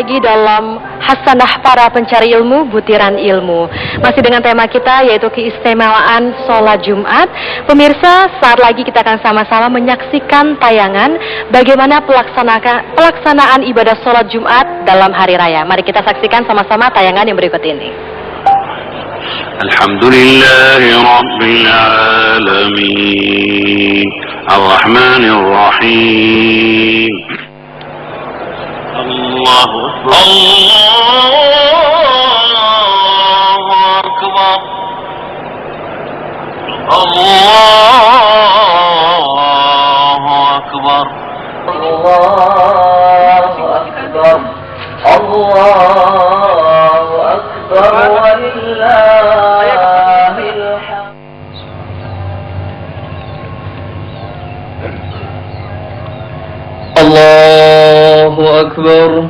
lagi dalam Hasanah Para Pencari Ilmu, Butiran Ilmu. Masih dengan tema kita yaitu keistimewaan sholat Jumat. Pemirsa, saat lagi kita akan sama-sama menyaksikan tayangan bagaimana pelaksanaan ibadah sholat Jumat dalam hari raya. Mari kita saksikan sama-sama tayangan yang berikut ini. Alhamdulillahi Rabbil Alamin Ar-Rahmanir Rahim. Allahu Akbar. Allahu Akbar. Allahu Akbar. Allahu Akbar. Walillahil hamd. Allahu Akbar.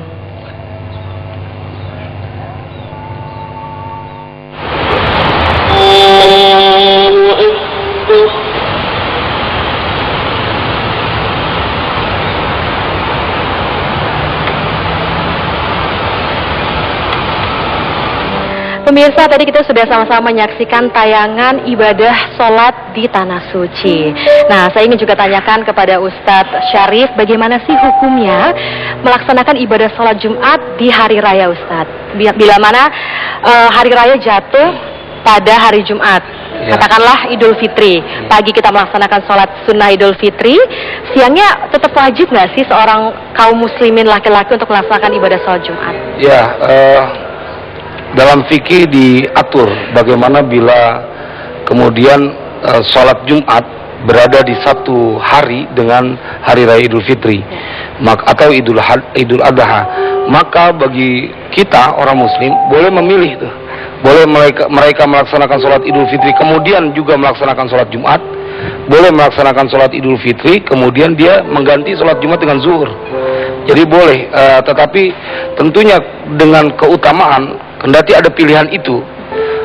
Pemirsa, tadi kita sudah sama-sama menyaksikan tayangan ibadah sholat di Tanah Suci. Nah, saya ingin juga tanyakan kepada Ustadz Syarif, bagaimana sih hukumnya melaksanakan ibadah sholat Jumat di hari raya, Ustadz? Bila mana hari raya jatuh pada hari Jumat, katakanlah Idul Fitri. Pagi kita melaksanakan sholat sunnah Idul Fitri, siangnya tetap wajib nggak sih seorang kaum muslimin laki-laki untuk melaksanakan ibadah sholat Jumat? Ya, dalam fikih diatur bagaimana bila kemudian sholat Jumat berada di satu hari dengan hari raya Idul Fitri atau Idul Adha, maka bagi kita orang muslim boleh memilih tuh, boleh mereka melaksanakan sholat Idul Fitri kemudian juga melaksanakan sholat Jumat, boleh melaksanakan sholat Idul Fitri kemudian dia mengganti sholat Jumat dengan zuhur. Jadi boleh, tetapi tentunya dengan keutamaan, kendati ada pilihan itu.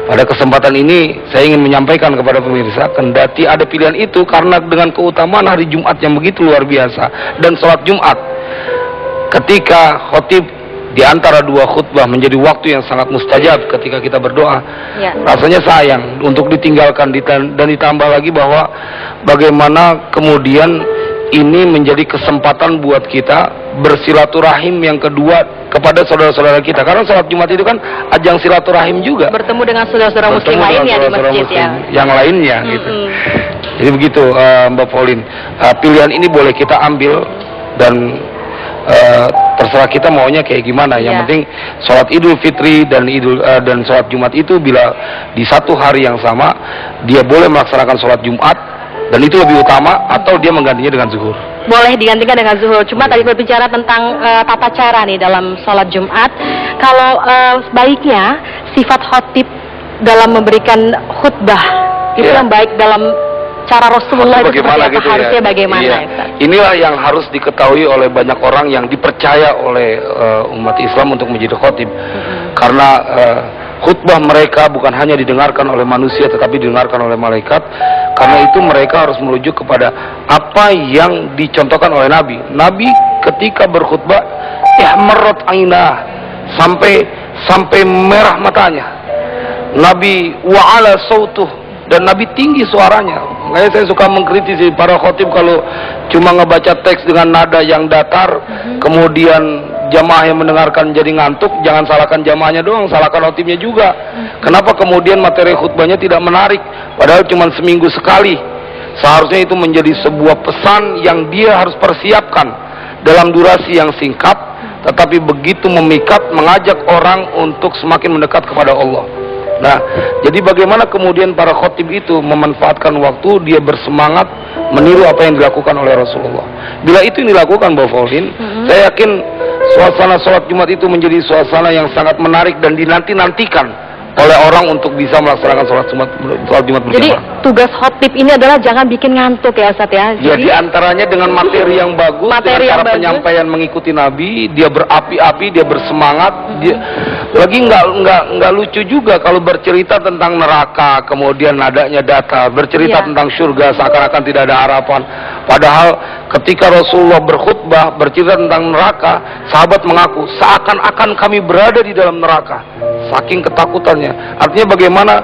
Pada kesempatan ini saya ingin menyampaikan kepada pemirsa, kendati ada pilihan itu karena dengan keutamaan hari Jumat yang begitu luar biasa dan sholat Jumat ketika khotib di antara dua khutbah menjadi waktu yang sangat mustajab ketika kita berdoa, rasanya sayang untuk ditinggalkan, dan ditambah lagi bahwa bagaimana kemudian ini menjadi kesempatan buat kita bersilaturahim yang kedua kepada saudara-saudara kita, karena sholat Jumat itu kan ajang silaturahim juga, bertemu dengan saudara-saudara muslim lainnya di masjid yang lainnya gitu. Jadi begitu Mbak Pauline, pilihan ini boleh kita ambil dan terserah kita maunya kayak gimana. Yang penting sholat Idul Fitri dan sholat Jumat itu bila di satu hari yang sama, dia boleh melaksanakan sholat Jumat dan itu lebih utama, atau dia menggantinya dengan zuhur. Boleh digantikan dengan zuhur. Cuma tadi berbicara tentang tata cara nih dalam sholat Jumat. Kalau baiknya sifat khotib dalam memberikan khutbah itu yang baik dalam cara Rasulullah itu seperti apa, gitu harusnya bagaimana ya? Inilah yang harus diketahui oleh banyak orang yang dipercaya oleh umat Islam untuk menjadi khotib. Karena khutbah mereka bukan hanya didengarkan oleh manusia tetapi didengarkan oleh malaikat. Karena itu mereka harus merujuk kepada apa yang dicontohkan oleh Nabi. Nabi ketika berkhutbah ihmarrat ainah, sampai merah matanya. Nabi wa'ala sautuh, dan Nabi tinggi suaranya. Makanya saya suka mengkritisi para khotib kalau cuma ngebaca teks dengan nada yang datar, kemudian jamaah yang mendengarkan jadi ngantuk. Jangan salahkan jamaahnya doang, salahkan khotibnya juga. Kenapa kemudian materi khutbahnya tidak menarik, padahal cuma seminggu sekali? Seharusnya itu menjadi sebuah pesan yang dia harus persiapkan dalam durasi yang singkat, tetapi begitu memikat, mengajak orang untuk semakin mendekat kepada Allah. Nah, jadi bagaimana kemudian para khotib itu memanfaatkan waktu, dia bersemangat meniru apa yang dilakukan oleh Rasulullah. Bila itu dilakukan, Mbak Pauline, saya yakin suasana sholat Jumat itu menjadi suasana yang sangat menarik dan dinanti-nantikan oleh orang untuk bisa melaksanakan sholat Jumat berjamaah. Jadi tugas khotib ini adalah jangan bikin ngantuk ya Ustadz ya. Ya, di antaranya dengan materi yang bagus, Materi dengan yang cara bagus. penyampaian mengikuti Nabi, dia berapi-api, dia bersemangat, dia lagi nggak lucu juga kalau bercerita tentang neraka, kemudian nadanya data, bercerita Iya. tentang surga seakan-akan tidak ada harapan. Padahal ketika Rasulullah berkhutbah bercerita tentang neraka, sahabat mengaku seakan-akan kami berada di dalam neraka. Saking ketakutannya. Artinya bagaimana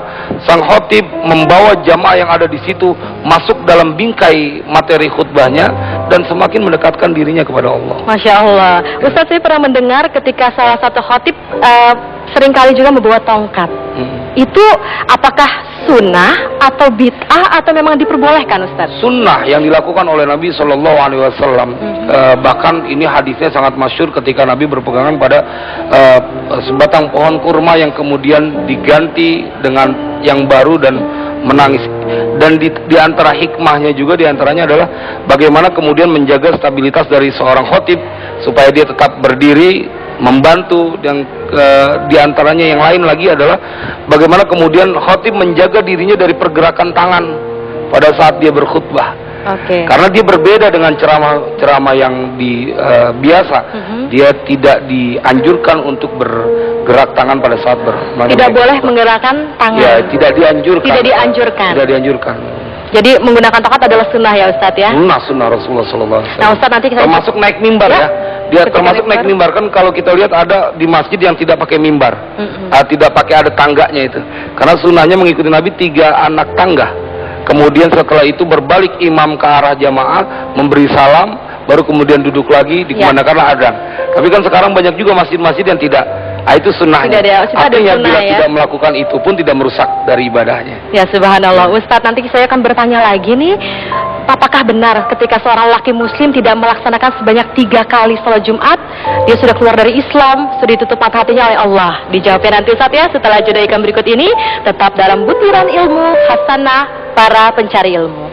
sang khotib membawa jamaah yang ada di situ masuk dalam bingkai materi khutbahnya dan semakin mendekatkan dirinya kepada Allah. Masya Allah. Ustadz, saya pernah mendengar ketika salah satu khotib seringkali juga membawa tongkat. Itu apakah sunnah atau bid'ah atau memang diperbolehkan Ustadz? Sunnah yang dilakukan oleh Nabi Shallallahu Alaihi Wasallam. Bahkan ini hadisnya sangat masyhur ketika Nabi berpegangan pada sebatang pohon kurma yang kemudian diganti dengan yang baru dan menangis. Dan di antara hikmahnya juga diantaranya adalah bagaimana kemudian menjaga stabilitas dari seorang khotib supaya dia tetap berdiri membantu, dan diantaranya yang lain lagi adalah bagaimana kemudian khotib menjaga dirinya dari pergerakan tangan pada saat dia berkhutbah. Oke. Karena dia berbeda dengan ceramah yang biasa. Dia tidak dianjurkan untuk bergerak tangan pada saat Tidak boleh menggerakkan tangan. Ya, tidak dianjurkan. Tidak dianjurkan. Tidak dianjurkan. Jadi menggunakan tongkat adalah sunnah ya Ustadz ya. Sunnah Rasulullah Sallallahu Alaihi Nah Wasallam. Ustadz, nanti kita Termasuk naik mimbar ya. Dia Ketika termasuk naik mimbar kan, kalau kita lihat ada di masjid yang tidak pakai mimbar, tidak pakai ada tangganya itu. Karena sunnahnya mengikuti Nabi 3 anak tangga. Kemudian setelah itu berbalik imam ke arah jamaah, memberi salam, baru kemudian duduk lagi, dikumandangkanlah adzan. Tapi kan sekarang banyak juga masjid-masjid yang tidak. Itu sunnahnya. Artinya bila tidak melakukan itu pun tidak merusak dari ibadahnya. Ya subhanallah. Ustadz, nanti saya akan bertanya lagi nih, apakah benar ketika seorang laki muslim tidak melaksanakan sebanyak 3 kali sholat Jumat, dia sudah keluar dari Islam, sudah ditutup mata hatinya oleh Allah? Dijawabnya nanti Ustadz ya, setelah jeda iklan berikut ini. Tetap dalam butiran ilmu hasanah para pencari ilmu.